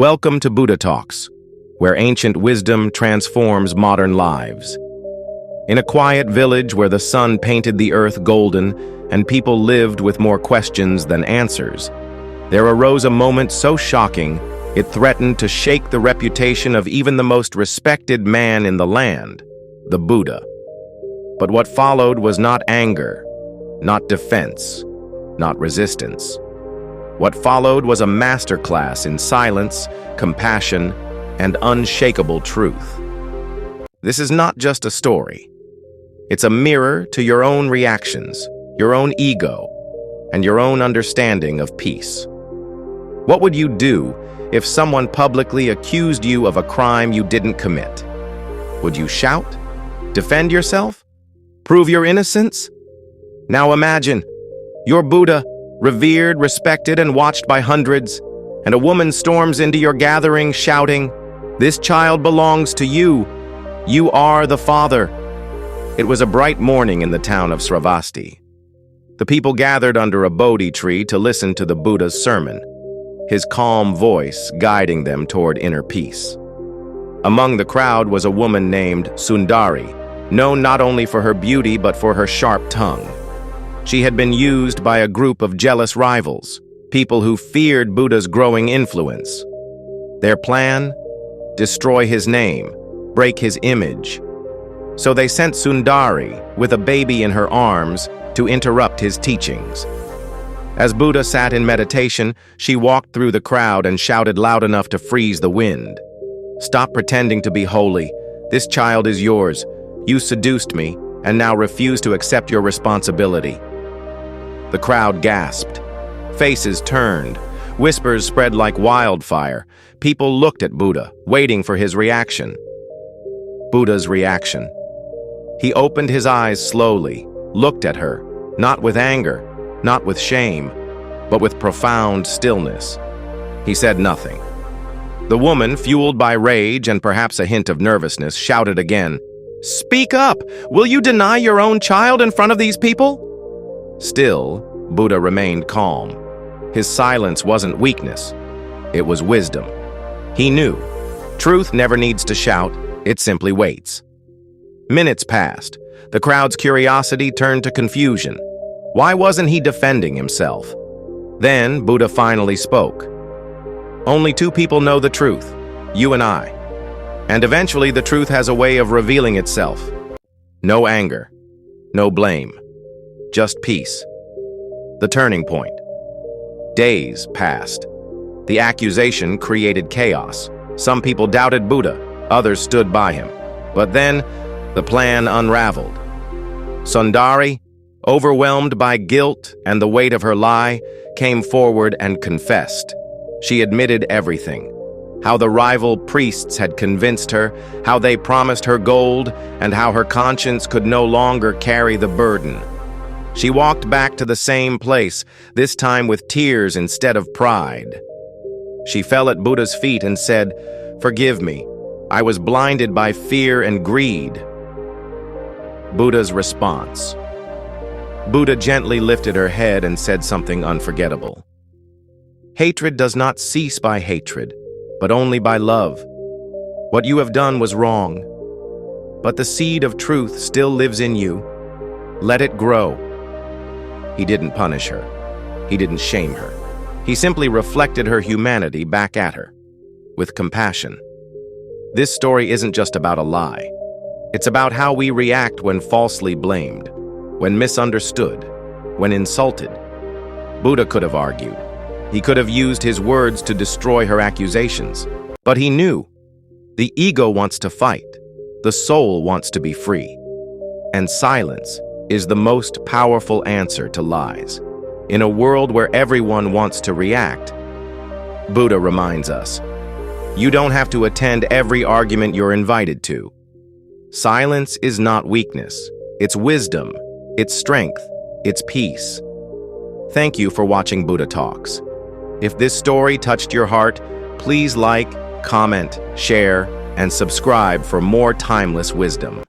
Welcome to Buddha Talks, where ancient wisdom transforms modern lives. In a quiet village where the sun painted the earth golden and people lived with more questions than answers, there arose a moment so shocking it threatened to shake the reputation of even the most respected man in the land, the Buddha. But what followed was not anger, not defense, not resistance. What followed was a masterclass in silence, compassion, and unshakable truth. This is not just a story. It's a mirror to your own reactions, your own ego, and your own understanding of peace. What would you do if someone publicly accused you of a crime you didn't commit? Would you shout? Defend yourself? Prove your innocence? Now imagine, you're Buddha, revered, respected, and watched by hundreds, and a woman storms into your gathering shouting, "This child belongs to you. You are the father." It was a bright morning in the town of Sravasti. The people gathered under a Bodhi tree to listen to the Buddha's sermon, his calm voice guiding them toward inner peace. Among the crowd was a woman named Sundari, known not only for her beauty but for her sharp tongue. She had been used by a group of jealous rivals, people who feared Buddha's growing influence. Their plan? Destroy his name, break his image. So they sent Sundari, with a baby in her arms, to interrupt his teachings. As Buddha sat in meditation, she walked through the crowd and shouted loud enough to freeze the wind. "Stop pretending to be holy. This child is yours. You seduced me, and now refuse to accept your responsibility." The crowd gasped. Faces turned. Whispers spread like wildfire. People looked at Buddha, waiting for his reaction. Buddha's reaction. He opened his eyes slowly, looked at her, not with anger, not with shame, but with profound stillness. He said nothing. The woman, fueled by rage and perhaps a hint of nervousness, shouted again, "Speak up! Will you deny your own child in front of these people?" Still, Buddha remained calm. His silence wasn't weakness. It was wisdom. He knew. Truth never needs to shout. It simply waits. Minutes passed. The crowd's curiosity turned to confusion. Why wasn't he defending himself? Then Buddha finally spoke. "Only two people know the truth, you and I. And eventually the truth has a way of revealing itself. No anger, no blame, just peace." The turning point. Days passed. The accusation created chaos. Some people doubted Buddha, others stood by him. But then, the plan unraveled. Sundari, overwhelmed by guilt and the weight of her lie, came forward and confessed. She admitted everything. How the rival priests had convinced her, how they promised her gold, and how her conscience could no longer carry the burden. She walked back to the same place, this time with tears instead of pride. She fell at Buddha's feet and said, "Forgive me. I was blinded by fear and greed." Buddha's response. Buddha gently lifted her head and said something unforgettable. "Hatred does not cease by hatred, but only by love. What you have done was wrong, but the seed of truth still lives in you. Let it grow." He didn't punish her. He didn't shame her. He simply reflected her humanity back at her, with compassion. This story isn't just about a lie. It's about how we react when falsely blamed, when misunderstood, when insulted. Buddha could have argued. He could have used his words to destroy her accusations. But he knew. The ego wants to fight. The soul wants to be free. And silence is the most powerful answer to lies. In a world where everyone wants to react, Buddha reminds us, you don't have to attend every argument you're invited to. Silence is not weakness. It's wisdom. It's strength. It's peace. Thank you for watching Buddha Talks. If this story touched your heart, please like, comment, share, and subscribe for more timeless wisdom.